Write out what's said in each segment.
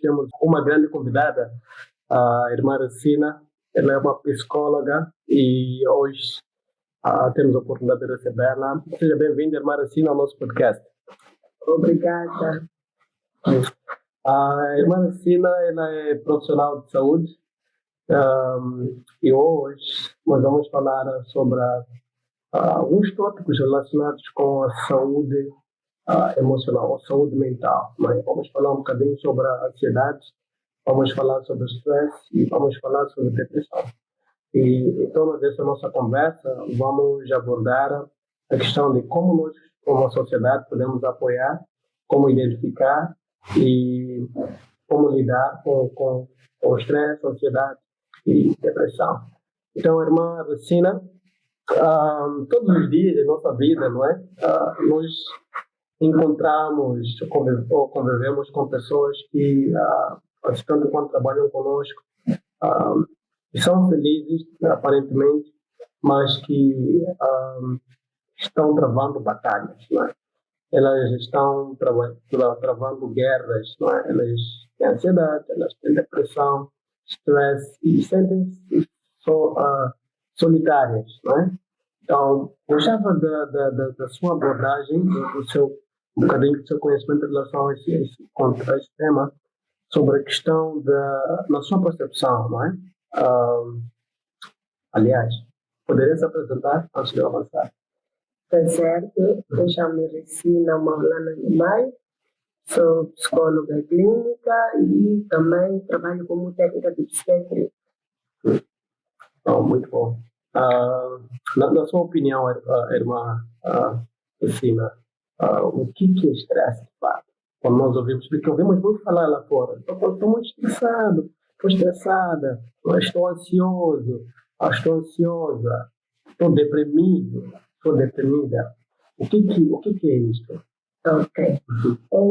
temos uma grande convidada, a irmã Racina. Ela é uma psicóloga e hoje temos a oportunidade de recebê-la. Seja bem-vinda, irmã Racina, ao nosso podcast. Obrigada. A irmã Racina, ela é profissional de saúde e hoje nós vamos falar sobre alguns tópicos relacionados com a saúde emocional, a saúde mental. Mas vamos falar um bocadinho sobre a ansiedade, vamos falar sobre o stress e vamos falar sobre depressão. E em torno dessa nossa conversa, vamos abordar a questão de como nós, como sociedade, podemos apoiar, como identificar e como lidar com o stress, a ansiedade e depressão. Então, irmã Racina, todos os dias da nossa vida, não é? Nós encontramos ou convivemos com pessoas que, tanto quanto trabalham conosco, são felizes, aparentemente, mas que estão travando batalhas, não é? Elas estão travando guerras, não é? Elas têm ansiedade, elas têm depressão, stress e sentem-se solitárias, não é? Então, gostava da sua abordagem, um bocadinho do seu conhecimento em relação a esse tema, sobre a questão na sua percepção, não é? Aliás, poderia se apresentar antes de eu avançar? Tá certo. Eu chamo-me Racina Maulana Nimai, sou psicóloga clínica e também trabalho como técnica de psiquiatria. Muito bom. Na sua opinião, irmã Racina, o que é estresse de fato? Quando nós ouvimos, porque ouvimos muito falar lá fora, estou muito estressado, estou estressada, estou ansioso, estou ansiosa, estou deprimido, estou deprimida. O que é isto? Ok.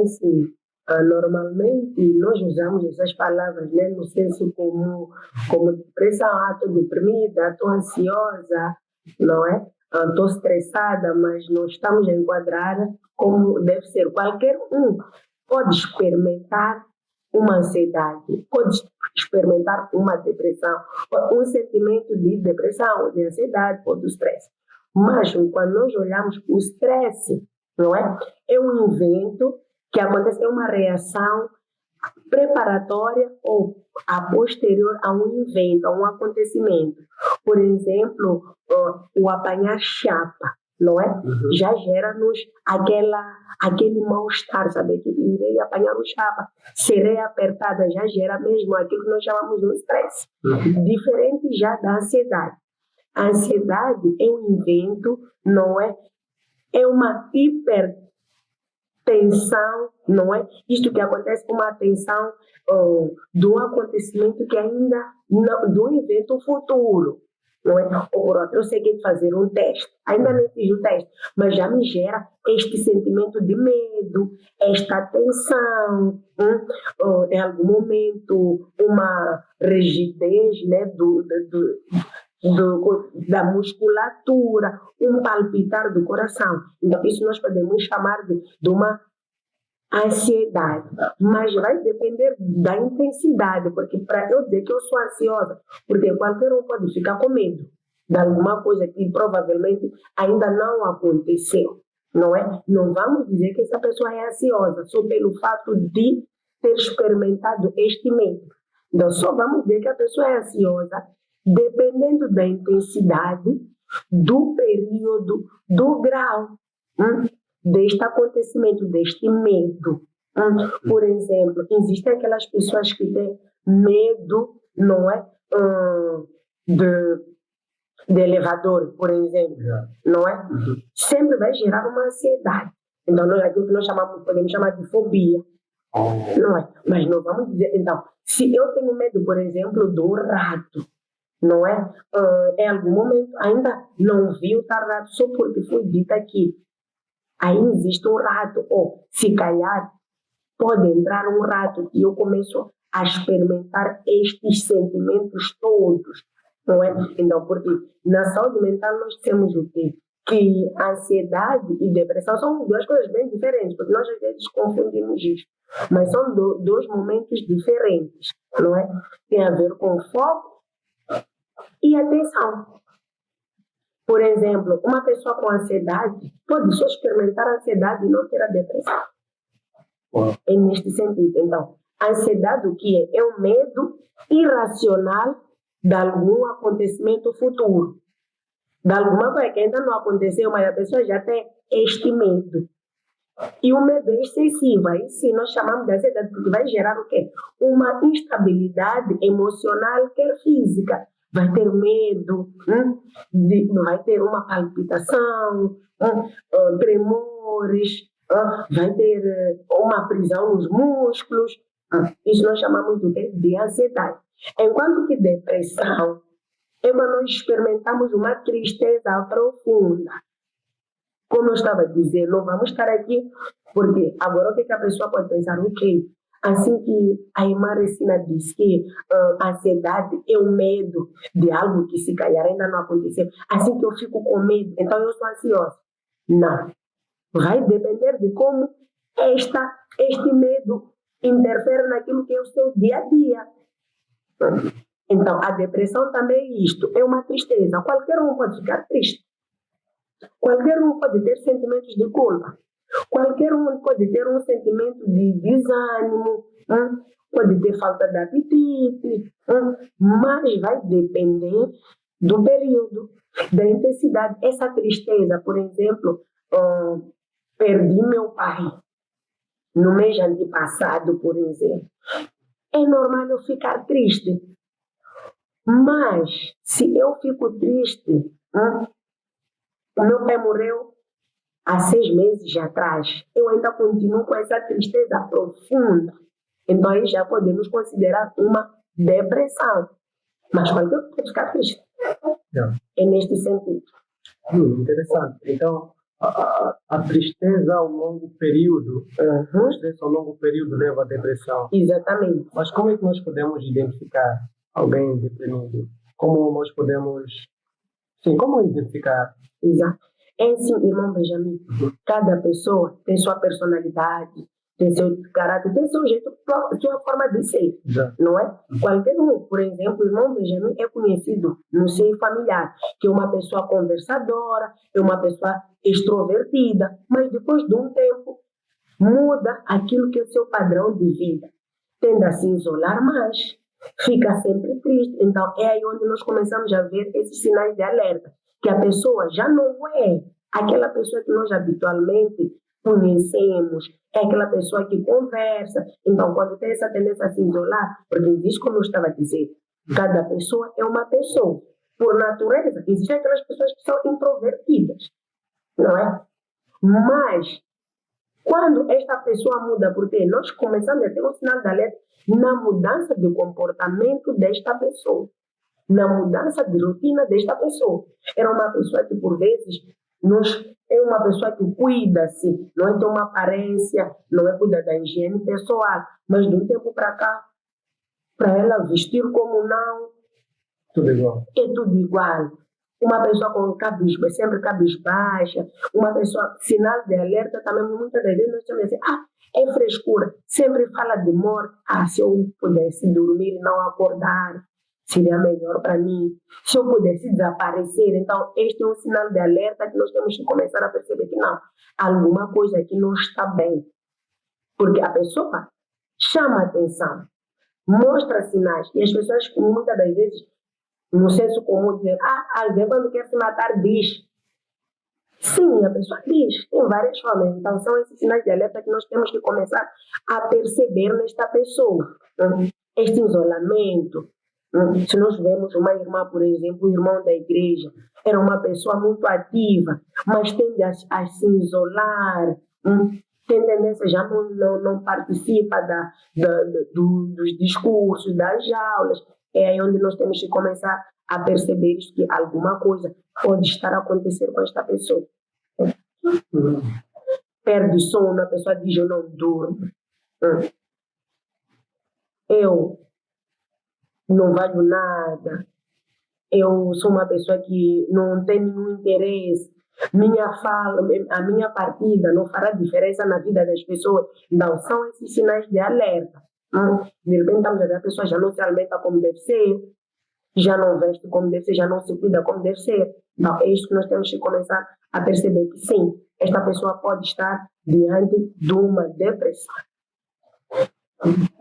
Assim, normalmente nós usamos essas palavras, né, no senso como depressão, estou deprimida, estou ansiosa, não é? Estou estressada, mas não estamos a enquadrar como deve ser. Qualquer um pode experimentar uma ansiedade, pode experimentar uma depressão, um sentimento de depressão, de ansiedade ou do estresse. Mas quando nós olhamos o estresse, não é? É um evento que acontece, é uma reação preparatória ou a posterior a um evento, a um acontecimento. Por exemplo, o apanhar chapa, não é? Já gera-nos aquele mal-estar, sabe? Que irei apanhar o chapa, serei apertada, já gera mesmo aquilo que nós chamamos de estresse. Diferente já da ansiedade. A ansiedade é um evento, não é? É uma hipertensão, não é? Isto que acontece, uma tensão de um acontecimento que ainda não, de um evento futuro, não é? Ou por outro, eu sei que é de fazer um teste, ainda nem fiz o teste, mas já me gera este sentimento de medo, esta tensão, em algum momento uma rigidez, né, da musculatura, um palpitar do coração. Então, isso nós podemos chamar de uma ansiedade. Mas vai depender da intensidade, porque para eu dizer que eu sou ansiosa, porque qualquer um pode ficar com medo de alguma coisa que provavelmente ainda não aconteceu, não é? Não vamos dizer que essa pessoa é ansiosa só pelo fato de ter experimentado este medo. Então, só vamos dizer que a pessoa é ansiosa dependendo da intensidade, do período, do grau deste acontecimento, deste medo. Por exemplo, existem aquelas pessoas que têm medo, não é? De elevador, por exemplo, não é? Sempre vai gerar uma ansiedade. Então, aquilo que nós podemos chamar de fobia, não é? Mas não vamos dizer, então, se eu tenho medo, por exemplo, do rato, não é? Em algum momento ainda não vi o tal rato só porque foi dito aqui. Aí existe um rato, ou se calhar pode entrar um rato e eu começo a experimentar estes sentimentos todos, não é? Então, porque na saúde mental nós temos o quê? que ansiedade e depressão são duas coisas bem diferentes, porque nós às vezes confundimos isso. Mas são dois momentos diferentes, não é? Tem a ver com foco e atenção. Por exemplo, uma pessoa com ansiedade pode só experimentar a ansiedade e não ter a depressão. É neste sentido. Então, a ansiedade o que é? É um medo irracional de algum acontecimento futuro. De alguma coisa que ainda não aconteceu, mas a pessoa já tem este medo. E o medo é excessivo. Aí sim nós chamamos de ansiedade, porque vai gerar o quê? Uma instabilidade emocional que é física. Vai ter medo, vai ter uma palpitação, tremores, vai ter uma prisão nos músculos. Isso nós chamamos de ansiedade. Enquanto que depressão é quando nós experimentamos uma tristeza profunda. Como eu estava a dizer, não vamos estar aqui, porque agora o que a pessoa pode pensar? Ok, assim que a irmã Recina disse que a ansiedade é o medo de algo que se calhar ainda não aconteceu, assim que eu fico com medo, então eu sou ansiosa. Não. Vai depender de como este medo interfere naquilo que é o seu dia a dia. Então, a depressão também é isto, é uma tristeza. Qualquer um pode ficar triste. Qualquer um pode ter sentimentos de culpa. Qualquer um pode ter um sentimento de desânimo, pode ter falta de apetite, mas vai depender do período, da intensidade. Essa tristeza, por exemplo, perdi meu pai no mês antepassado, por exemplo. É normal eu ficar triste. Mas, se eu fico triste, o meu pai morreu há 6 meses atrás, eu ainda continuo com essa tristeza profunda. Então, aí já podemos considerar uma depressão. Mas qualquer um pode ficar triste. É neste sentido. Interessante. Então, a tristeza ao longo período, a tristeza ao longo período leva à depressão. Exatamente. Mas como é que nós podemos identificar alguém deprimido? Como nós podemos... Sim, como identificar? Exato. É assim, irmão Benjamin, cada pessoa tem sua personalidade, tem seu caráter, tem seu jeito, sua forma de ser, não é? Qualquer um, por exemplo, o irmão Benjamin é conhecido no seio familiar, que é uma pessoa conversadora, é uma pessoa extrovertida, mas depois de um tempo muda aquilo que é o seu padrão de vida, tende a se isolar mais, fica sempre triste. Então é aí onde nós começamos a ver esses sinais de alerta, que a pessoa já não é aquela pessoa que nós habitualmente conhecemos, é aquela pessoa que conversa. Então, quando tem essa tendência a se isolar, porque existe, como eu estava a dizer, cada pessoa é uma pessoa. Por natureza, existem aquelas pessoas que são introvertidas, não é? Mas, quando esta pessoa muda, porque nós começamos a ter um sinal de alerta na mudança de comportamento desta pessoa, na mudança de rotina desta pessoa. Era uma pessoa que, por vezes, é uma pessoa que cuida-se, não é? Tem uma aparência, não é? Cuida da higiene pessoal, mas de um tempo para cá, para ela vestir como não, tudo igual. É tudo igual. Uma pessoa com sempre cabisbaixa, uma pessoa, sinal de alerta também, muitas vezes nós temos assim, é frescura, sempre fala de morte, se eu pudesse dormir e não acordar, seria melhor para mim. Se eu pudesse desaparecer, então este é um sinal de alerta que nós temos que começar a perceber que não, alguma coisa aqui não está bem. Porque a pessoa chama a atenção, mostra sinais, e as pessoas muitas das vezes, no senso comum, dizem, alguém quando quer se matar diz. Sim, a pessoa diz, tem várias formas. Então são esses sinais de alerta que nós temos que começar a perceber nesta pessoa. Este isolamento. Se nós vemos uma irmã, por exemplo, um irmão da igreja, era uma pessoa muito ativa, mas tende a se isolar, tem tendência, já não participa dos discursos, das aulas. É aí onde nós temos que começar a perceber que alguma coisa pode estar acontecendo com esta pessoa. Perde sono, a pessoa diz, eu não durmo. Eu não valho nada, eu sou uma pessoa que não tem nenhum interesse, minha fala, a minha partida não fará diferença na vida das pessoas. Então, são esses sinais de alerta. De repente, estamos a ver a pessoa já não se alimenta como deve ser, já não veste como deve ser, já não se cuida como deve ser. Então, é isso que nós temos que começar a perceber que sim, esta pessoa pode estar diante de uma depressão.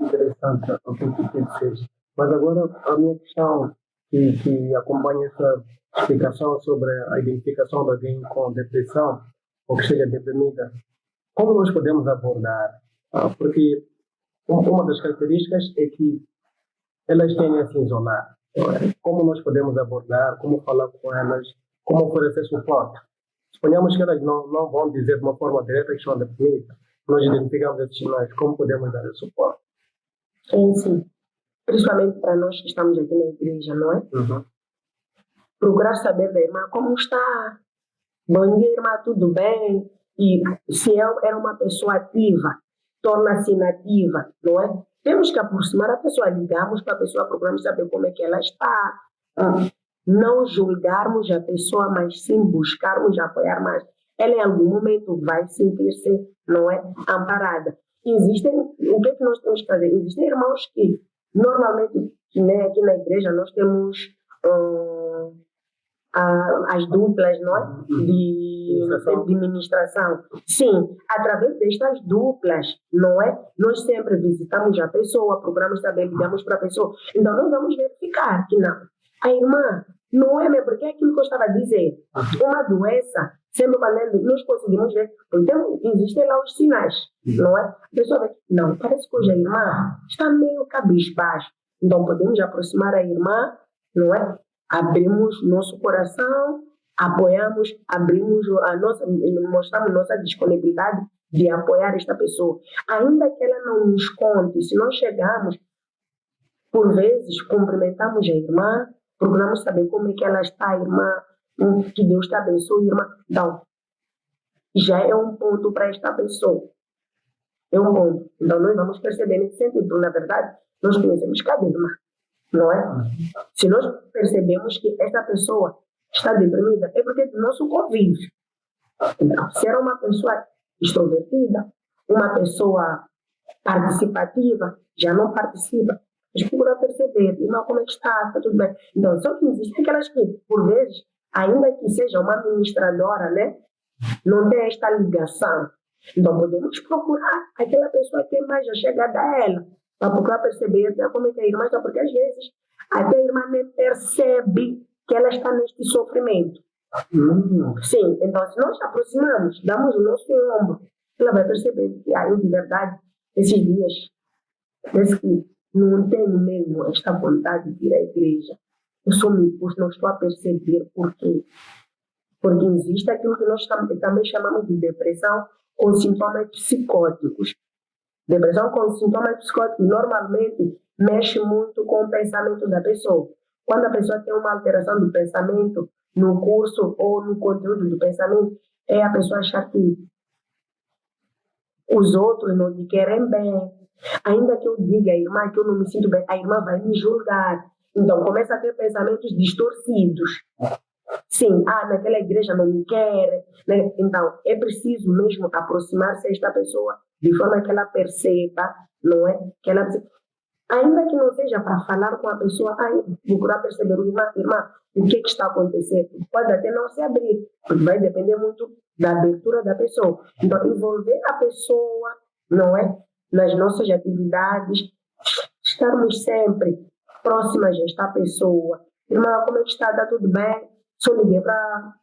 Interessante o que tu disseste. Mas agora a minha questão que acompanha essa explicação sobre a identificação de alguém com depressão ou que esteja deprimida, como nós podemos abordar? Porque uma das características é que elas tendem a se isolar. Como nós podemos abordar, como falar com elas, como oferecer suporte? Suponhamos que elas não vão dizer de uma forma direta que estão deprimidas. Nós identificamos esses sinais, como podemos dar esse suporte? Sim. Principalmente para nós que estamos aqui na igreja, não é? Uhum. Procurar saber da irmã como está. Bom dia, irmã, tudo bem? E se eu era uma pessoa ativa, torna-se inativa, não é? Temos que aproximar a pessoa, ligamos para a pessoa, procuramos saber como é que ela está. Não julgarmos a pessoa, mas sim buscarmos apoiar mais. Ela em algum momento vai sentir-se, não é, amparada. O que é que nós temos que fazer? Existem irmãos que, normalmente, que nem aqui na igreja, nós temos as duplas, não é? De ministração. Sim, através destas duplas, não é? Nós sempre visitamos a pessoa, procuramos saber, ligamos para a pessoa. Então, nós vamos verificar que não. A irmã não é mesmo, porque é aquilo que eu estava a dizer. Uma doença, sempre quando nós conseguimos ver, então existem lá os sinais, não é? A pessoa vê, não, parece que hoje a irmã está meio cabisbaixo. Então, podemos aproximar a irmã, não é? Abrimos nosso coração, apoiamos, mostramos nossa disponibilidade de apoiar esta pessoa. Ainda que ela não nos conte, se nós chegarmos, por vezes, cumprimentamos a irmã, procuramos saber como é que ela está, irmã, que Deus te abençoe, irmã. Então, já é um ponto para esta pessoa. É um ponto. Então, nós vamos perceber nesse sentido. Na verdade, nós conhecemos cada irmã, não é? Se nós percebemos que esta pessoa está deprimida, é porque é do nosso convívio. Então, se era uma pessoa extrovertida, uma pessoa participativa, já não participa, mas procura perceber, irmão, como é que está tudo bem. Então, só que existem aquelas que, por vezes, ainda que seja uma administradora, né, não tem esta ligação. Então, podemos procurar aquela pessoa que é mais chegada a ela, para procurar perceber como é que a irmã está, porque às vezes até a irmã nem percebe que ela está neste sofrimento. Sim, então se nós aproximamos, damos o nosso ombro, ela vai perceber que eu de verdade, esses dias, desde que não tenho mesmo esta vontade de ir à igreja, eu só me pus, não estou a perceber por quê. Porque existe aquilo que nós também chamamos de depressão com sintomas psicóticos. Depressão com sintomas psicóticos normalmente mexe muito com o pensamento da pessoa. Quando a pessoa tem uma alteração do pensamento no curso ou no conteúdo do pensamento, é a pessoa achar que os outros não lhe querem bem. Ainda que eu diga à irmã que eu não me sinto bem, a irmã vai me julgar. Então começa a ter pensamentos distorcidos. Sim, naquela igreja não me quer. Né? Então, é preciso mesmo aproximar-se desta pessoa de forma que ela perceba, não é? Que ela, ainda que não seja para falar com a pessoa, procurar perceber, irmã, o que está acontecendo. Pode até não se abrir, porque vai depender muito da abertura da pessoa. Então, envolver a pessoa, não é? Nas nossas atividades, estarmos sempre próximas desta pessoa. Irmã, como é que está? Está tudo bem? Só liguei para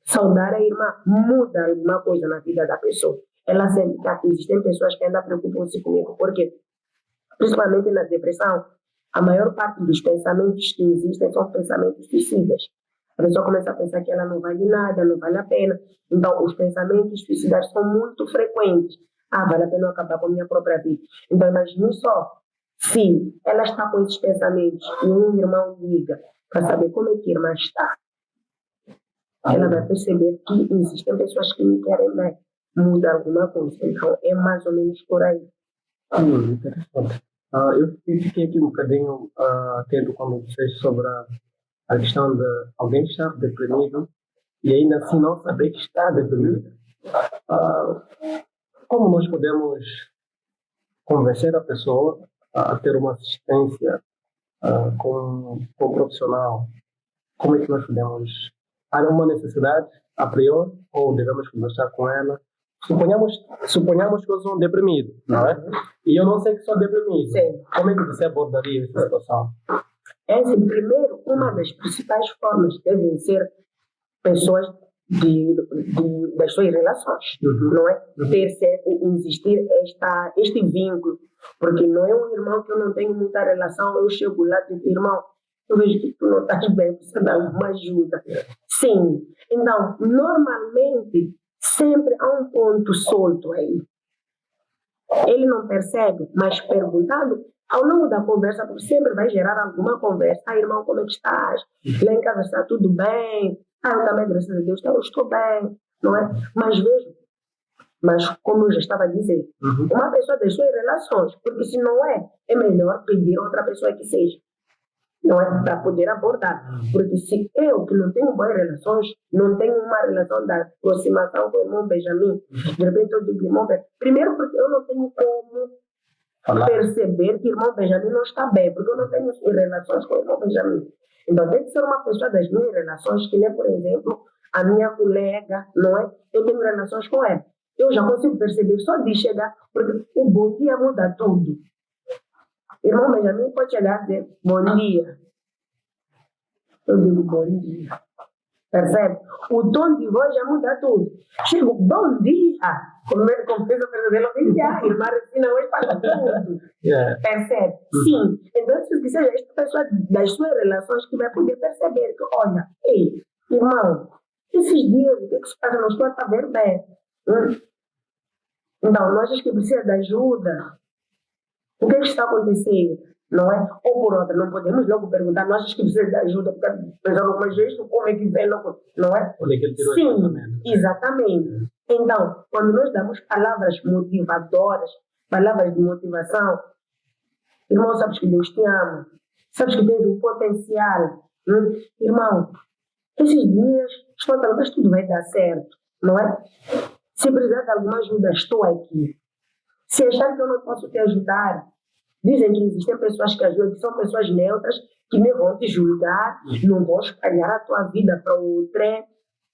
saudar a irmã. Muda alguma coisa na vida da pessoa. Ela sente que existem pessoas que ainda preocupam-se comigo, porque, principalmente na depressão, a maior parte dos pensamentos que existem são pensamentos suicidas. A pessoa começa a pensar que ela não vale nada, não vale a pena. Então, os pensamentos suicidas são muito frequentes. Vale a pena eu acabar com a minha própria vida. Então, imagine só, se ela está com esses pensamentos e um irmão liga para saber como é que a irmã está, ela vai perceber que existem pessoas que não querem mais mudar alguma coisa. Então, é mais ou menos por aí. Interessante. Eu fiquei aqui um bocadinho atento quando disseste sobre a questão de alguém estar deprimido e ainda assim não saber que está deprimida. Como nós podemos convencer a pessoa a ter uma assistência com um profissional? Como é que nós podemos? Há uma necessidade a priori ou devemos conversar com ela? Suponhamos que eu sou um deprimido, não é? E eu não sei que sou deprimido. Sim. Como é que você abordaria essa situação? Primeiro, uma das principais formas devem ser pessoas das suas relações, não é? Existir este vínculo, porque não é um irmão que eu não tenho muita relação, eu chego lá e digo, irmão, eu vejo que tu não estás bem, precisa de alguma ajuda. Sim, então, normalmente, sempre há um ponto solto aí. Ele não percebe, mas perguntando, ao longo da conversa, porque sempre vai gerar alguma conversa. Irmão, como é que estás? Lá em casa está tudo bem? Eu também, graças a Deus, eu estou bem, não é? Mas como eu já estava a dizer, uma pessoa das suas relações, porque se não é melhor pedir a outra pessoa que seja, não é? Para poder abordar. Porque se eu, que não tenho boas relações, não tenho uma relação de aproximação com o irmão Benjamin, de repente eu digo, irmão Benjamin, primeiro porque eu não tenho como perceber que o irmão Benjamin não está bem, porque eu não tenho relações com o irmão Benjamin. Então, tem que ser uma pessoa das minhas relações, que nem, por exemplo, a minha colega, não é? Eu tenho relações com ela. Eu já consigo perceber só de chegar, porque o bom dia muda tudo. Irmão Benjamin pode chegar e dizer, bom dia. Eu digo, bom dia. Percebe? O tom de voz já muda tudo. Chego, bom dia. Confesso a perceber, eu digo, irmã Regina hoje fala tudo. Percebe? Sim. Então, se seja esta pessoa das suas relações que vai poder perceber que, olha, ei, irmão, esses dias, o que se passa? Não estou a ver bem. Então, nós que precisamos de ajuda, o que está acontecendo? Não é? Ou por outra, não podemos logo perguntar, nós que precisamos de ajuda, porque pensamos, mas isso, como é que vem logo? Não é? Sim, exatamente. Então, quando nós damos palavras motivadoras, palavras de motivação, irmão, sabes que Deus te ama, sabes que tens um potencial, irmão, esses dias, mas tudo vai dar certo, não é? Se precisar de alguma ajuda, estou aqui. Se achar que eu não posso te ajudar, dizem que existem pessoas que ajudam, que são pessoas neutras, que nem vão te julgar, não vão espalhar a tua vida para outra,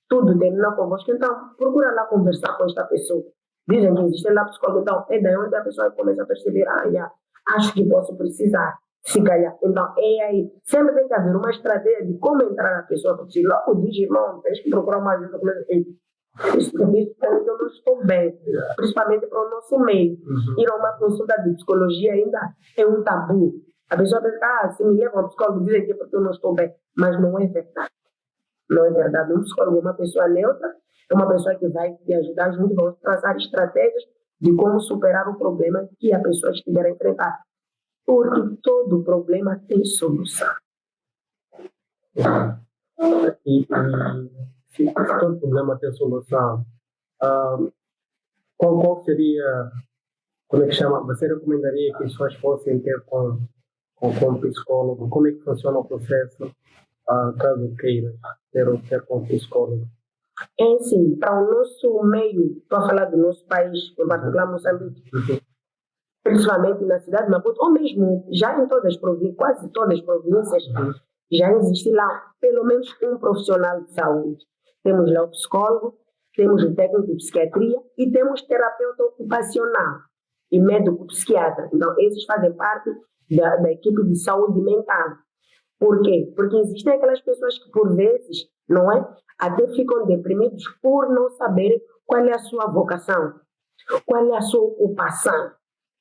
tudo termina convosco. Então, procura lá conversar com esta pessoa. Dizem que existe lá psicólogo, então, é daí onde a pessoa começa a perceber, acho que posso precisar, se calhar. Então, é aí. Sempre tem que haver uma estratégia de como entrar na pessoa, porque se logo diz, irmão, tens que procurar uma ajuda, isso eu não estou bem, principalmente para o nosso meio. Ir a uma consulta de psicologia ainda é um tabu. A pessoa pensa, se me leva a um psicólogo, dizem que é porque eu não estou bem. Mas não é verdade. Não é verdade. Um psicólogo é uma pessoa neutra, é uma pessoa que vai te ajudar junto, vamos traçar estratégias de como superar o problema que a pessoa estiver a enfrentar. Porque todo problema tem solução. Se todo problema tem solução, qual seria, como é que chama? Você recomendaria que as pessoas fossem ter com um psicólogo? Como é que funciona o processo, caso queira ter com um psicólogo? É assim, para o nosso meio, estou a falar do nosso país, em particular Moçambique, principalmente na cidade de Maputo, ou mesmo já em todas as províncias, quase todas as províncias, já existe lá pelo menos um profissional de saúde. Temos lá o psicólogo, temos o técnico de psiquiatria e temos terapeuta ocupacional e médico psiquiatra. Então, esses fazem parte da equipe de saúde mental. Por quê? Porque existem aquelas pessoas que, por vezes, não é? Até ficam deprimidos por não saberem qual é a sua vocação, qual é a sua ocupação,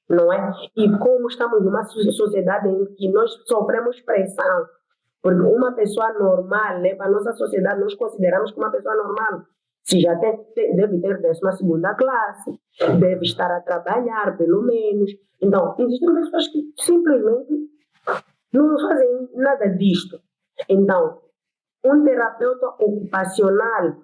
não é? E como estamos numa sociedade em que nós sofremos pressão, porque uma pessoa normal, né, para a nossa sociedade, nós consideramos que uma pessoa normal, se já deve ter 12ª classe, deve estar a trabalhar, pelo menos. Então, existem pessoas que simplesmente não fazem nada disto. Então, um terapeuta ocupacional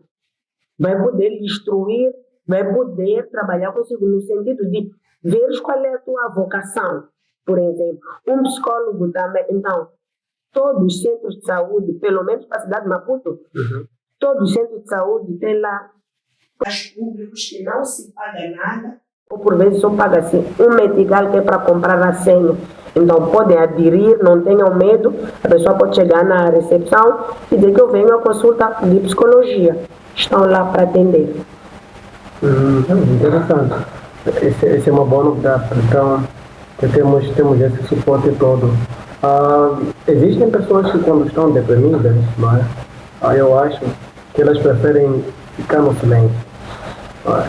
vai poder instruir, vai poder trabalhar consigo no sentido de ver qual é a tua vocação. Por exemplo, um psicólogo também. Então, todos os centros de saúde, pelo menos para a cidade de Maputo, Todos os centros de saúde têm lá os públicos que não se paga nada, ou por vezes só paga-se um metigal que é para comprar a senha. Então podem aderir, não tenham medo, a pessoa pode chegar na recepção e dizer que eu venho à consulta de psicologia. Estão lá para atender. Interessante. Essa é uma boa novidade. Então, temos esse suporte todo. Existem pessoas que quando estão deprimidas, não é? Eu acho que elas preferem ficar no silêncio. Não é?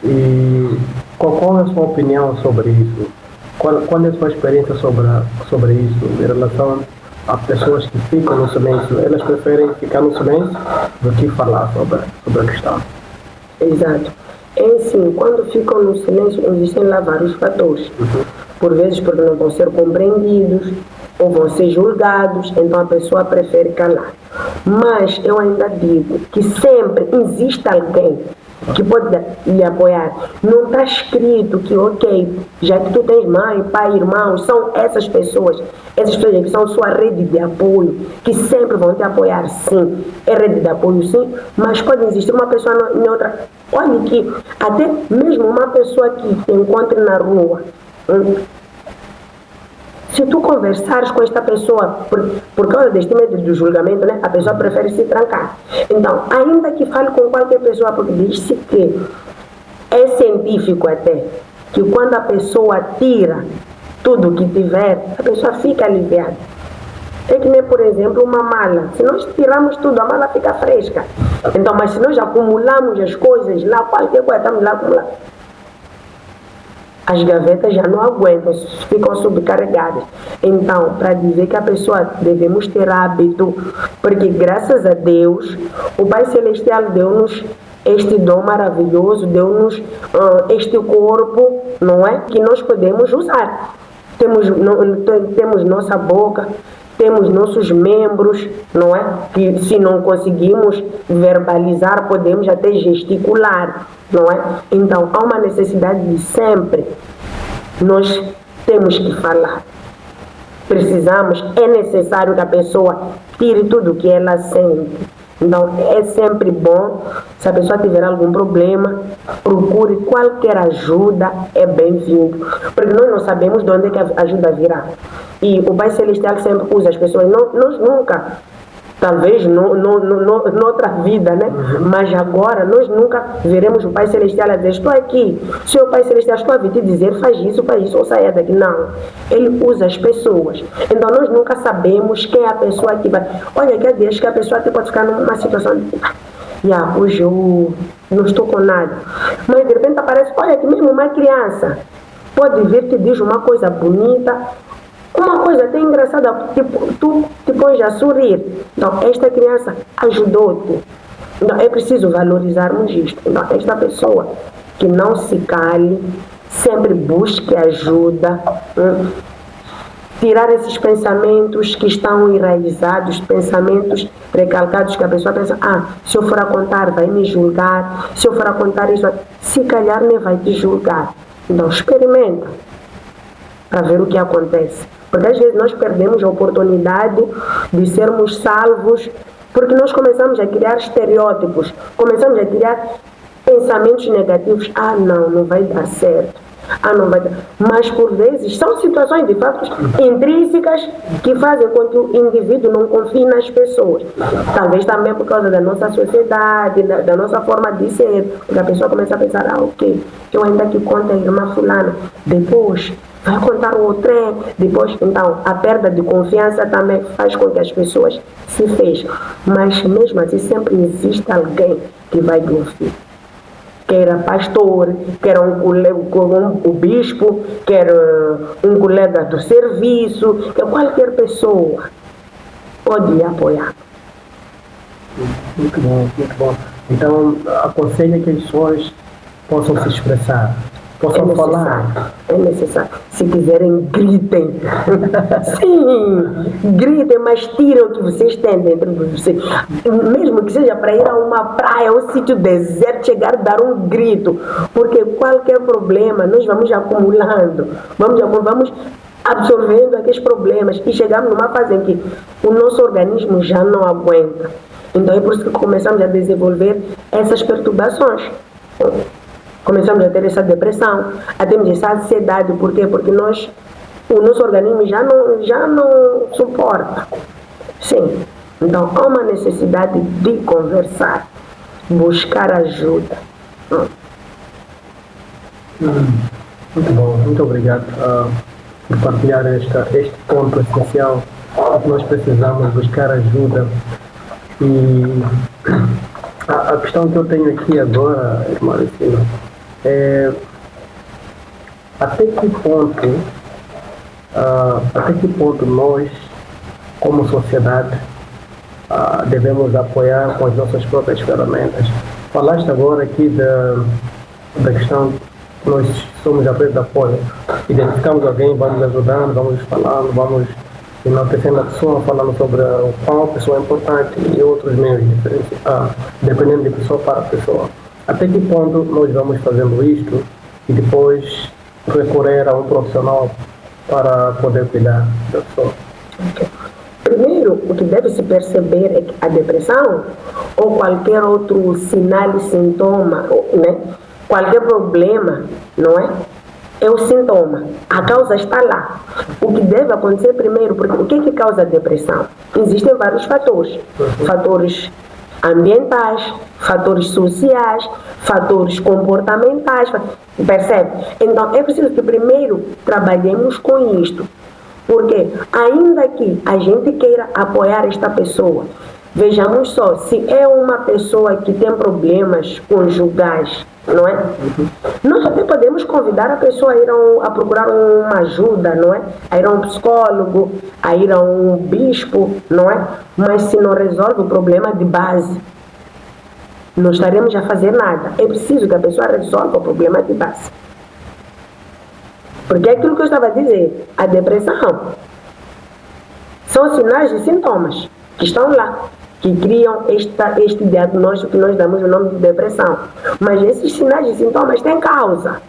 E qual é a sua opinião sobre isso? Qual é a sua experiência sobre isso em relação a pessoas que ficam no silêncio? Elas preferem ficar no silêncio do que falar sobre a questão. Exato. Sim, quando ficam no silêncio, existem lá vários fatores. Por vezes porque não vão ser compreendidos ou vão ser julgados, então a pessoa prefere calar. Mas eu ainda digo que sempre existe alguém que pode lhe apoiar. Não está escrito que, ok, já que tu tens mãe, pai, irmãos, são essas pessoas que são sua rede de apoio, que sempre vão te apoiar, sim. É rede de apoio, sim, mas pode existir uma pessoa neutra. Olha que até mesmo uma pessoa que te encontre na rua, se tu conversares com esta pessoa, por causa deste medo do julgamento, né, a pessoa prefere se trancar. Então, ainda que fale com qualquer pessoa, porque diz-se que é científico até, que quando a pessoa tira tudo o que tiver, a pessoa fica aliviada. É que nem, por exemplo, uma mala. Se nós tirarmos tudo, a mala fica fresca. Então, mas se nós acumulamos as coisas lá, qualquer coisa, estamos lá acumulando, as gavetas já não aguentam, ficam sobrecarregadas. Então, para dizer que a pessoa devemos ter hábito, porque graças a Deus, o Pai Celestial deu-nos este dom maravilhoso, deu-nos este corpo, não é? Que nós podemos usar. Temos nossa boca, temos nossos membros, não é? Que se não conseguimos verbalizar, podemos até gesticular, não é? Então, há uma necessidade de sempre nós temos que falar. Precisamos, é necessário que a pessoa tire tudo o que ela sente. Então, é sempre bom, se a pessoa tiver algum problema, procure qualquer ajuda, é bem-vindo. Porque nós não sabemos de onde é que a ajuda virá. E o Pai Celestial sempre usa as pessoas. Nós nunca, talvez noutra vida, né? Mas agora nós nunca veremos o Pai Celestial a dizer, estou aqui, Senhor Pai Celestial, estou a vir te dizer, faz isso, ou saia daqui. Não, Ele usa as pessoas. Então nós nunca sabemos quem é a pessoa que vai. Olha, que dias que a pessoa pode ficar numa situação de hoje eu não estou com nada. Mas de repente aparece, olha, que mesmo uma criança pode vir te diz uma coisa bonita, uma coisa até engraçada, tipo, tu te pões a sorrir. Então, esta criança ajudou-te. Então, é preciso valorizarmos isto. Então, esta pessoa que não se cale, sempre busque ajuda, tirar esses pensamentos que estão enraizados, pensamentos recalcados que a pessoa pensa, se eu for a contar vai me julgar, se eu for a contar isso, se calhar nem vai te julgar. Então, experimenta para ver o que acontece. Porque às vezes nós perdemos a oportunidade de sermos salvos porque nós começamos a criar estereótipos, começamos a criar pensamentos negativos. Não vai dar certo. Não vai dar. Mas por vezes são situações de fato intrínsecas que fazem com que o indivíduo não confie nas pessoas. Talvez também por causa da nossa sociedade, da nossa forma de ser. Porque a pessoa começa a pensar, ok, eu ainda que conto a irmã fulana, depois vai contar o outro, depois, então, a perda de confiança também faz com que as pessoas se fecham. Mas mesmo assim sempre existe alguém que vai lhe ouvir. Quer pastor, quer o bispo, quer um colega do serviço, quer qualquer pessoa pode lhe apoiar. Muito bom, muito bom. Então, aconselho que as pessoas possam se expressar. Possam falar. É necessário. Se quiserem, gritem. Sim, gritem, mas tirem o que vocês têm dentro de vocês. Mesmo que seja para ir a uma praia, um sítio deserto, chegar a dar um grito. Porque qualquer problema, nós vamos acumulando. Vamos absorvendo aqueles problemas e chegamos numa fase em que o nosso organismo já não aguenta. Então é por isso que começamos a desenvolver essas perturbações. Começamos a ter essa depressão, a termos essa ansiedade. Por quê? Porque o nosso organismo já não suporta. Sim. Então há uma necessidade de conversar, buscar ajuda. Muito bom, muito obrigado por partilhar este ponto essencial que nós precisamos buscar ajuda. E a questão que eu tenho aqui agora, irmã Lucina, é até que ponto nós, como sociedade, devemos apoiar com as nossas próprias ferramentas. Falaste agora aqui da questão que nós somos a rede de apoio. Identificamos alguém, vamos ajudando, vamos falando, vamos enaltecendo a pessoa, falando sobre o qual a pessoa é importante e outros meios diferentes, dependendo de pessoa para pessoa. Até que ponto nós vamos fazendo isto e depois recorrer a um profissional para poder cuidar da pessoa? Primeiro, o que deve se perceber é que a depressão ou qualquer outro sinal e sintoma, né? Qualquer problema, não é? É o sintoma. A causa está lá. O que deve acontecer primeiro, porque o que causa a depressão? Existem vários fatores. Fatores ambientais, fatores sociais, fatores comportamentais. Percebe? Então, é preciso que primeiro trabalhemos com isto. Porque ainda que a gente queira apoiar esta pessoa, vejamos só, se é uma pessoa que tem problemas conjugais, não é? Nós até podemos convidar a pessoa a procurar uma ajuda, não é? A ir a um psicólogo, a ir a um bispo, não é? Mas se não resolve o problema de base, não estaremos a fazer nada. É preciso que a pessoa resolva o problema de base. Porque é aquilo que eu estava a dizer, a depressão são sinais e sintomas que estão lá, que criam este diagnóstico que nós damos o nome de depressão. Mas esses sinais e sintomas têm causa.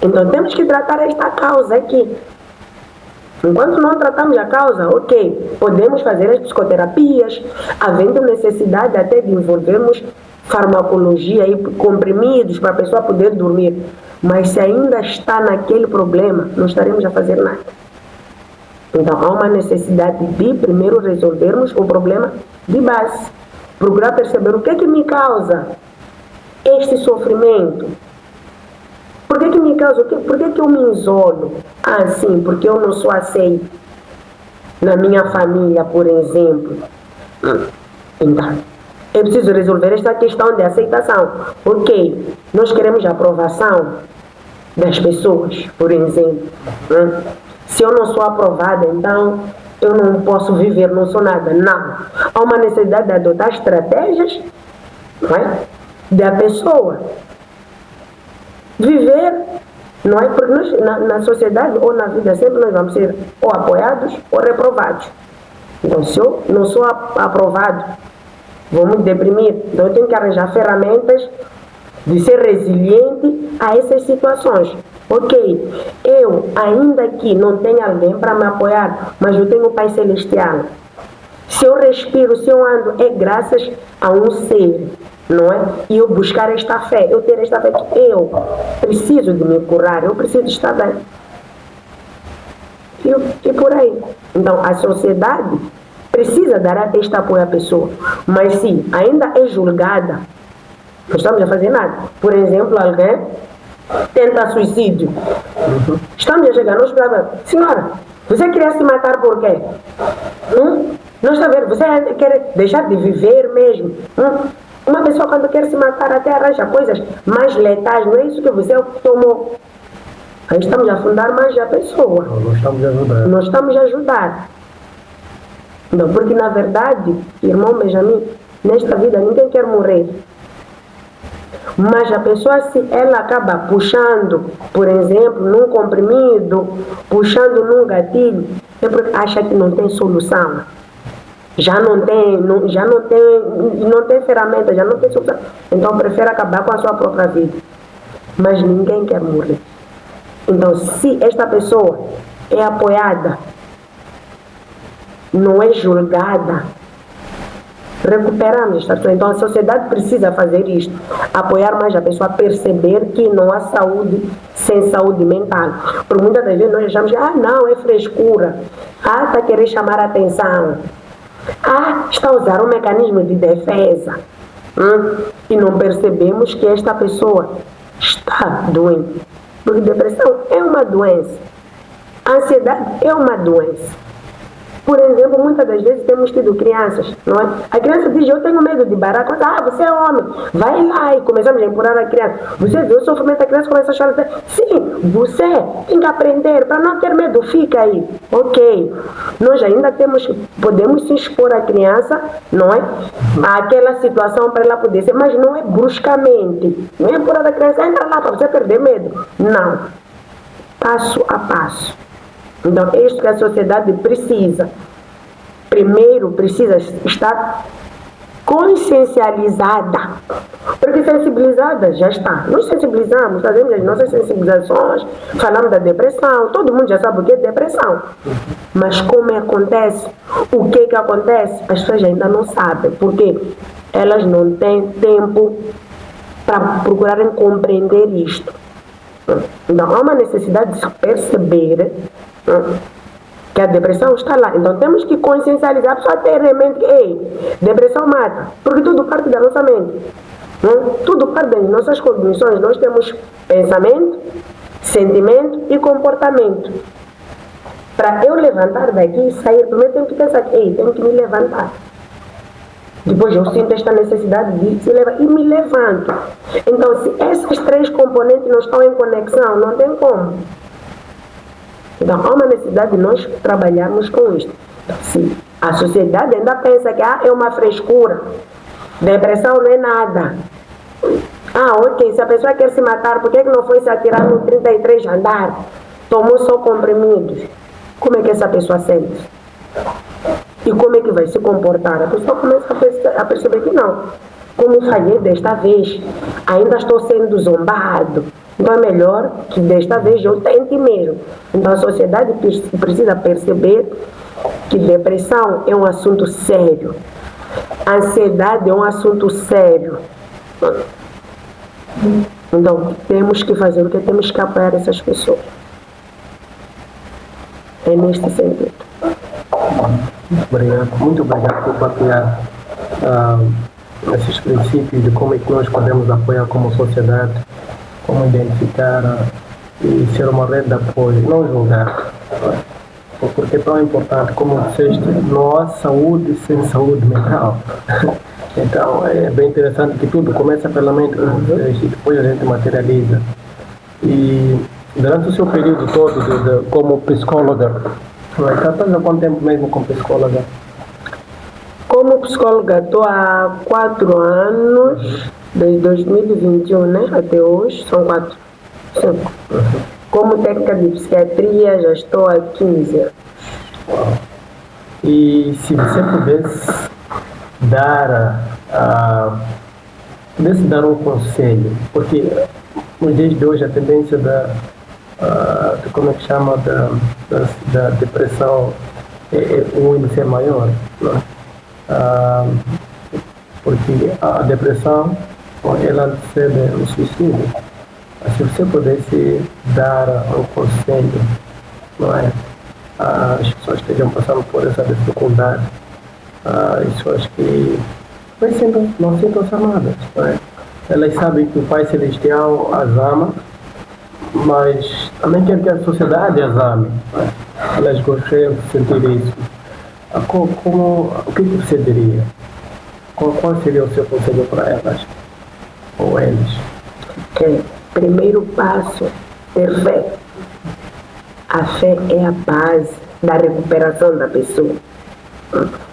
Então temos que tratar esta causa aqui. Enquanto não tratamos a causa, ok, podemos fazer as psicoterapias, havendo necessidade até de envolvermos farmacologia e comprimidos para a pessoa poder dormir. Mas se ainda está naquele problema, não estaremos a fazer nada. Então há uma necessidade de primeiro resolvermos o problema de base. Procurar perceber o que é que me causa este sofrimento. Por que me causa? Por que eu me isolo? Sim, porque eu não sou aceito na minha família, por exemplo. Então, é preciso resolver esta questão de aceitação. Ok, nós queremos a aprovação das pessoas, por exemplo. Se eu não sou aprovada, então eu não posso viver, não sou nada. Não. Há uma necessidade de adotar estratégias, não é? Da pessoa viver, não é? Porque nós, na sociedade ou na vida sempre nós vamos ser ou apoiados ou reprovados. Então, se eu não sou aprovado, vou me deprimir. Então, eu tenho que arranjar ferramentas de ser resiliente a essas situações. Ok, eu ainda que não tenho alguém para me apoiar, mas eu tenho o Pai Celestial. Se eu respiro, se eu ando, é graças a um ser, não é? E eu buscar esta fé, eu ter esta fé que eu preciso de me curar, eu preciso estar bem. E por aí. Então, a sociedade precisa dar este apoio à pessoa. Mas se ainda é julgada, não estamos a fazer nada. Por exemplo, alguém tenta suicídio. Estamos a chegar, nós falamos, senhora, você queria se matar por quê? Não está vendo? Você quer deixar de viver mesmo? Uma pessoa quando quer se matar até arranja coisas mais letais, não é isso que você tomou. Aí estamos a afundar mais a pessoa. Não estamos a ajudar. Não estamos a ajudar. Não, porque na verdade, irmão Benjamin, nesta vida ninguém quer morrer. Mas a pessoa, se ela acaba puxando, por exemplo, num comprimido, puxando num gatilho, é porque acha que não tem solução. Não tem ferramenta, já não tem solução. Então prefere acabar com a sua própria vida. Mas ninguém quer morrer. Então, se esta pessoa é apoiada não é julgada, recuperamos esta pessoa. Então a sociedade precisa fazer isto, apoiar mais a pessoa a perceber que não há saúde sem saúde mental. Porque muitas das vezes nós achamos que não, é frescura, está a querer chamar a atenção, está a usar um mecanismo de defesa, e não percebemos que esta pessoa está doente. Porque depressão é uma doença, a ansiedade é uma doença. Por exemplo, muitas das vezes temos tido crianças, não é? A criança diz, eu tenho medo de barato. Você é homem, vai lá, e começamos a empurrar a criança. Você vê o sofrimento, a criança começa a chorar. Sim, você tem que aprender, para não ter medo, fica aí. Ok, nós ainda podemos se expor à criança, não é? Àquela situação para ela poder ser, mas não é bruscamente. Não é empurrar a criança, entra lá para você perder medo. Não, passo a passo. Então, é isso que a sociedade precisa. Primeiro, precisa estar consciencializada. Porque sensibilizada já está. Nós sensibilizamos, fazemos as nossas sensibilizações, falamos da depressão, todo mundo já sabe o que é depressão. Mas como acontece? O que acontece? As pessoas ainda não sabem, porque elas não têm tempo para procurarem compreender isto. Então, há uma necessidade de se perceber que a depressão está lá. Então temos que consciencializar a pessoa, ter em mente que depressão mata, porque tudo parte da nossa mente, tudo parte das nossas cognições. Nós temos pensamento, sentimento e comportamento. Para eu levantar daqui e sair, primeiro tenho que pensar que tenho que me levantar. Depois eu sinto esta necessidade de se levantar e me levanto. Então, se essas três componentes não estão em conexão, não tem como. Então, há uma necessidade de nós trabalharmos com isto. Se a sociedade ainda pensa que é uma frescura, depressão não é nada. Ok, se a pessoa quer se matar, por que não foi se atirar no 33 andar? Tomou só comprimidos. Como é que essa pessoa sente? E como é que vai se comportar? A pessoa começa a perceber que não. Como falhei desta vez, ainda estou sendo zombado. Então é melhor que desta vez eu tente mesmo. Então a sociedade precisa perceber que depressão é um assunto sério. Ansiedade é um assunto sério. Então temos que fazer o que temos que apoiar essas pessoas. É neste sentido. Muito obrigado por partilhar esses princípios de como é que nós podemos apoiar como sociedade, como identificar e ser uma rede de apoio, não julgar. Porque é tão importante, como disseste, não há saúde sem saúde mental. Então é bem interessante que tudo começa pela mente, como disseste, e depois a gente materializa. E durante o seu período todo como psicóloga, estás há quanto tempo mesmo como psicóloga? Como psicóloga estou há 4 anos, desde 2021, né? Até hoje, são 4, 5. Como técnica de psiquiatria já estou há 15 anos. E se você pudesse dar um conselho, porque nos dias de hoje a tendência como é que chama, da depressão o índice é maior, não é? Porque a depressão ela antecede o suicídio. Se você pudesse dar um conselho, não é? As pessoas que estejam passando por essa dificuldade, as pessoas que não sintam-se amadas, não é? Elas sabem que o Pai Celestial as ama, mas também quer que a sociedade as ame, não é? Elas gostariam de sentir isso. O que você diria? Qual seria o seu conselho para elas ou eles? Primeiro passo, ter fé. A fé é a base da recuperação da pessoa.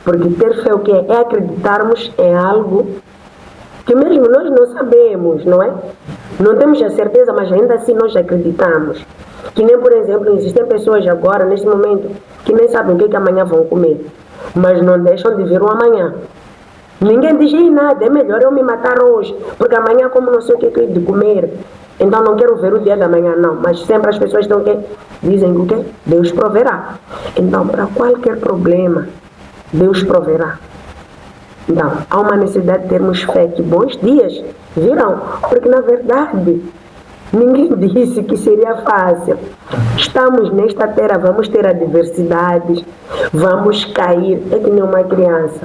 Porque ter fé o que é? É acreditarmos em algo que mesmo nós não sabemos, não é? Não temos a certeza, mas ainda assim nós acreditamos. Que nem, por exemplo, existem pessoas agora, neste momento, que nem sabem o que amanhã vão comer, mas não deixam de ver o amanhã. Ninguém diz nada, é melhor eu me matar hoje, porque amanhã como não sei o que é de comer, então não quero ver o dia da manhã, não. Mas sempre as pessoas dizem o quê? Deus proverá. Então, para qualquer problema, Deus proverá. Então, há uma necessidade de termos fé que bons dias virão, porque na verdade ninguém disse que seria fácil. Estamos nesta terra, vamos ter adversidades, vamos cair, é que nem uma criança.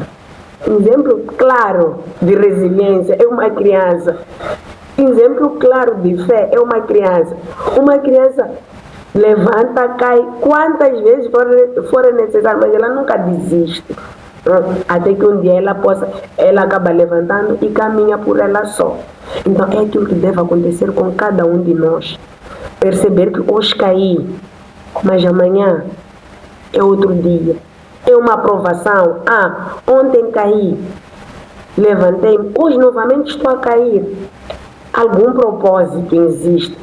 Exemplo claro de resiliência é uma criança. Exemplo claro de fé é uma criança. Uma criança levanta, cai, quantas vezes for necessário, mas ela nunca desiste. Até que um dia ela acaba levantando e caminha por ela só. Então é aquilo que deve acontecer com cada um de nós. Perceber que hoje caí, mas amanhã é outro dia. É uma aprovação. Ontem caí, levantei-me, hoje novamente estou a cair. Algum propósito existe.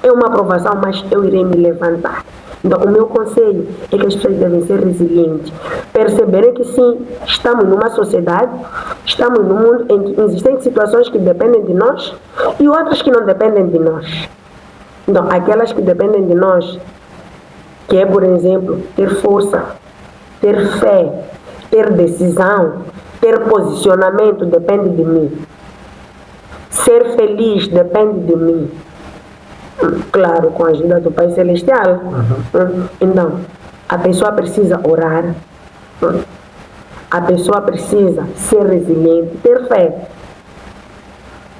É uma aprovação, mas eu irei me levantar. Então, o meu conselho é que as pessoas devem ser resilientes. Perceberem que sim, estamos numa sociedade, estamos num mundo em que existem situações que dependem de nós e outras que não dependem de nós. Então, aquelas que dependem de nós, que é, por exemplo, ter força, ter fé, ter decisão, ter posicionamento, depende de mim. Ser feliz depende de mim. Claro, com a ajuda do Pai Celestial. Então, a pessoa precisa orar. A pessoa precisa ser resiliente, ter fé.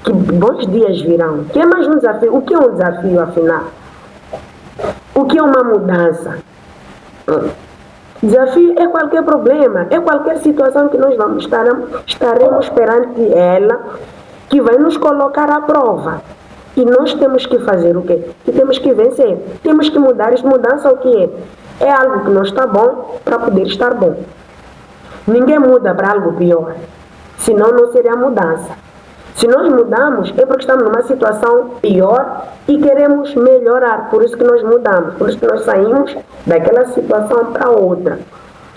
Que bons dias virão. Que é mais um desafio? O que é um desafio, afinal? O que é uma mudança? Desafio é qualquer problema, é qualquer situação que nós estaremos perante ela, que vai nos colocar à prova. E nós temos que fazer o quê? E temos que vencer. Temos que mudar. Esta mudança o que é? É algo que não está bom para poder estar bom. Ninguém muda para algo pior. Senão não seria mudança. Se nós mudamos, é porque estamos numa situação pior e queremos melhorar. Por isso que nós mudamos. Por isso que nós saímos daquela situação para outra.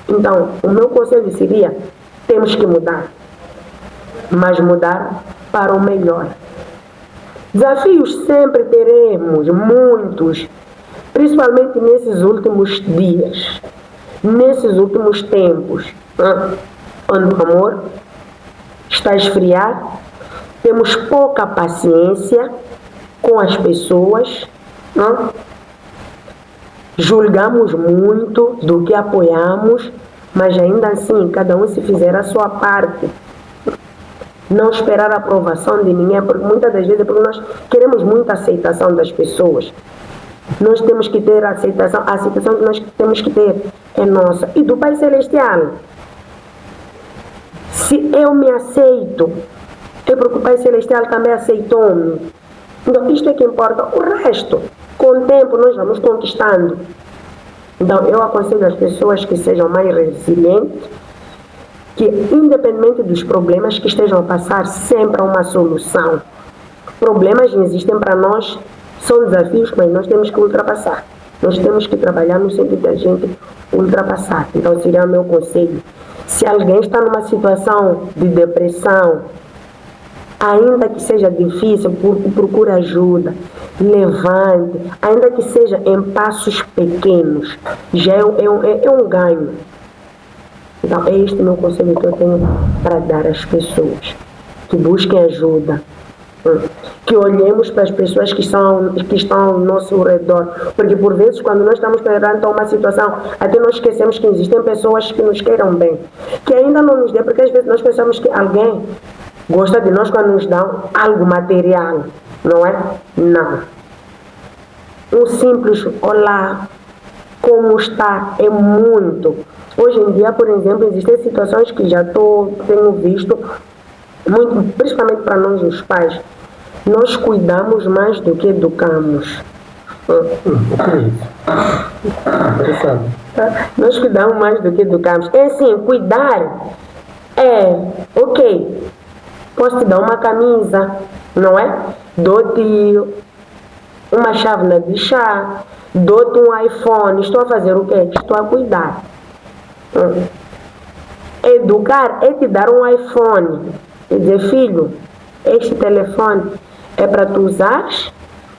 Então, o meu conselho seria, temos que mudar. Mas mudar para o melhor. Desafios sempre teremos, muitos, principalmente nesses últimos dias, nesses últimos tempos, onde o amor está a esfriar, temos pouca paciência com as pessoas, julgamos muito do que apoiamos, mas ainda assim cada um se fizer a sua parte. Não esperar a aprovação de ninguém, porque muitas das vezes é porque nós queremos muita aceitação das pessoas. Nós temos que ter a aceitação que nós temos que ter é nossa. E do Pai Celestial. Se eu me aceito, é porque o Pai Celestial também aceitou-me. Então isto é que importa. O resto, com o tempo nós vamos conquistando. Então eu aconselho as pessoas que sejam mais resilientes, que independentemente dos problemas que estejam a passar, sempre há uma solução. Problemas existem para nós, são desafios, mas nós temos que ultrapassar. Nós temos que trabalhar no sentido da gente ultrapassar. Então seria o meu conselho. Se alguém está numa situação de depressão, ainda que seja difícil, procure ajuda, levante, ainda que seja em passos pequenos, já é um ganho. Então, é este o meu conselho que eu tenho para dar às pessoas. Que busquem ajuda. Que olhemos para as pessoas que estão ao nosso redor. Porque, por vezes, quando nós estamos perante uma situação, até nós esquecemos que existem pessoas que nos queiram bem. Que ainda não nos dê, porque às vezes nós pensamos que alguém gosta de nós quando nos dão algo material. Não é? Não. Um simples olá, como está, é muito. Hoje em dia, por exemplo, existem situações que tenho visto, muito, principalmente para nós os pais, nós cuidamos mais do que educamos. Interessante. Nós cuidamos mais do que educamos. É assim, cuidar ok, posso te dar uma camisa, não é? Dou-te uma chávena de chá, dou-te um iPhone, estou a fazer o quê? Estou a cuidar. Educar é te dar um iPhone e dizer, filho, este telefone é para tu usares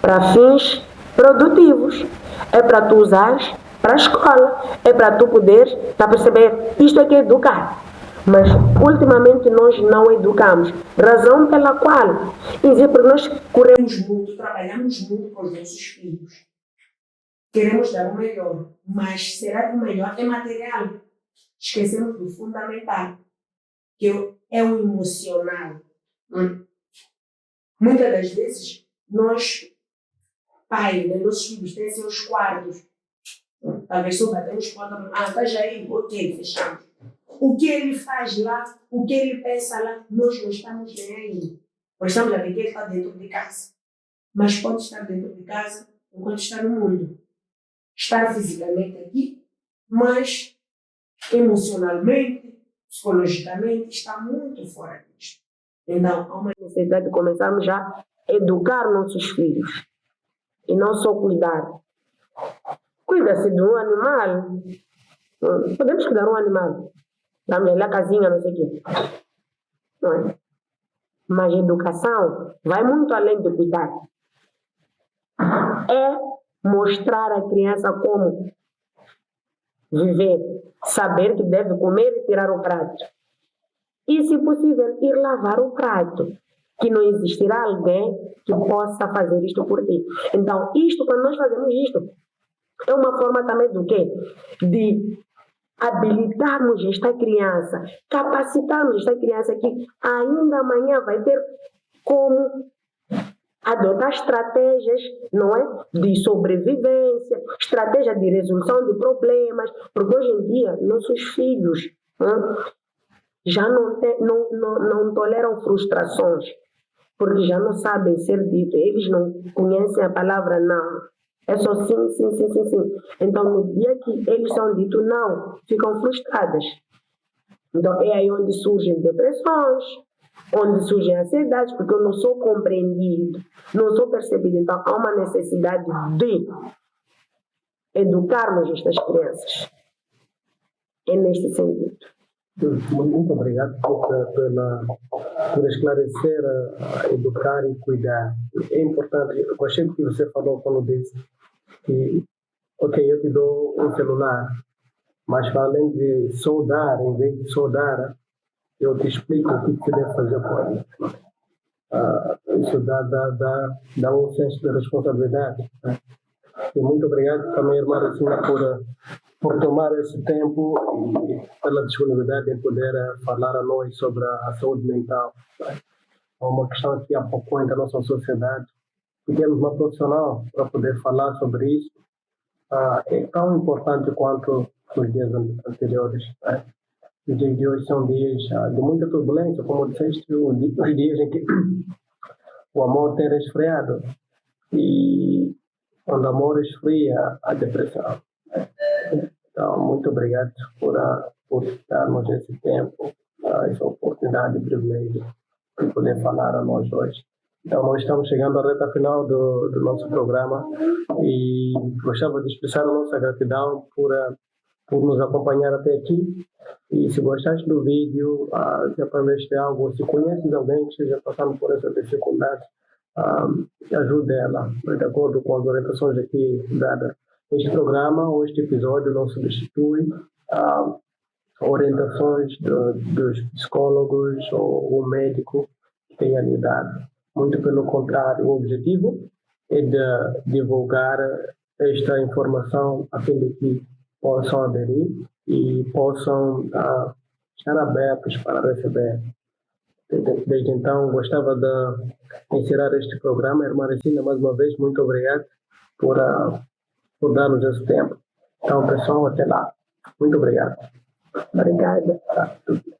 para fins produtivos, é para tu usares para a escola, é para tu poder tá perceber, isto é que é educar. Mas ultimamente nós não educamos, razão pela qual, porque nós corremos muito, trabalhamos muito com os nossos filhos, queremos dar o melhor, mas será que o melhor é material? Esquecemos do fundamental, que é o emocional. Muitas das vezes, nós, pais, né, nossos filhos têm seus quartos. Talvez só batemos porta, esteja aí, ok, fechamos. O que ele faz lá, o que ele pensa lá, nós não estamos nem aí. Nós estamos a ver que ele está dentro de casa. Mas pode estar dentro de casa enquanto está no mundo. Estar fisicamente aqui, mas emocionalmente, psicologicamente, está muito fora disto. Então, há uma necessidade de começarmos já a educar nossos filhos. E não só cuidar. Cuida-se de um animal. Podemos cuidar de um animal. Dá-me lá a casinha, não sei o quê. Não é? Mas educação vai muito além de cuidar. É mostrar à criança como viver, saber que deve comer e tirar o prato. E, se possível, ir lavar o prato. Que não existirá alguém que possa fazer isto por ti. Então, isto, quando nós fazemos isto, é uma forma também do quê? De habilitarmos esta criança, capacitarmos esta criança que ainda amanhã vai ter como adotar estratégias, não é? De sobrevivência, estratégia de resolução de problemas, porque hoje em dia nossos filhos já não toleram frustrações, porque já não sabem ser dito, eles não conhecem a palavra não. É só sim, sim, sim, sim, sim. Então, no dia que eles são ditos não, ficam frustradas. Então, é aí onde surgem depressões, onde surgem ansiedades, porque eu não sou compreendido, não sou percebido. Então, há uma necessidade de educarmos estas crianças. É neste sentido. Muito obrigado por esclarecer, educar e cuidar. É importante. Eu gostei do que você falou quando disse que, ok, eu te dou um celular, mas para além de só dar, em vez de só dar, eu te explico o que você deve fazer com ele. Isso dá um senso de responsabilidade. Né? E muito obrigado também, irmã Racina, por tomar esse tempo e pela disponibilidade em poder falar a nós sobre a saúde mental. Né? É uma questão que apocou da nossa sociedade. E temos uma profissional para poder falar sobre isso. É tão importante quanto os dias anteriores. Né? Os dias de hoje são dias de muita turbulência, como disseste, os dias em que o amor tem resfriado. E quando o amor esfria, a depressão. Né? Então, muito obrigado por darmos esse tempo, essa oportunidade e privilégio de poder falar a nós hoje. Então, nós estamos chegando à reta final do nosso programa e gostava de expressar a nossa gratidão por nos acompanhar até aqui. E se gostaste do vídeo, se aprendeste algo, se conheces alguém que esteja passando por essa dificuldade, ajude ela, de acordo com as orientações aqui dadas. Este programa ou este episódio não substitui orientações dos psicólogos ou o médico que tenha lhe dado. Muito pelo contrário, o objetivo é de divulgar esta informação a fim de que possam aderir e possam estar abertos para receber. Desde então, gostava de encerrar este programa. Irmã Racina, mais uma vez, muito obrigado por dar-nos esse tempo. Então, pessoal, até lá. Muito obrigado. Obrigada.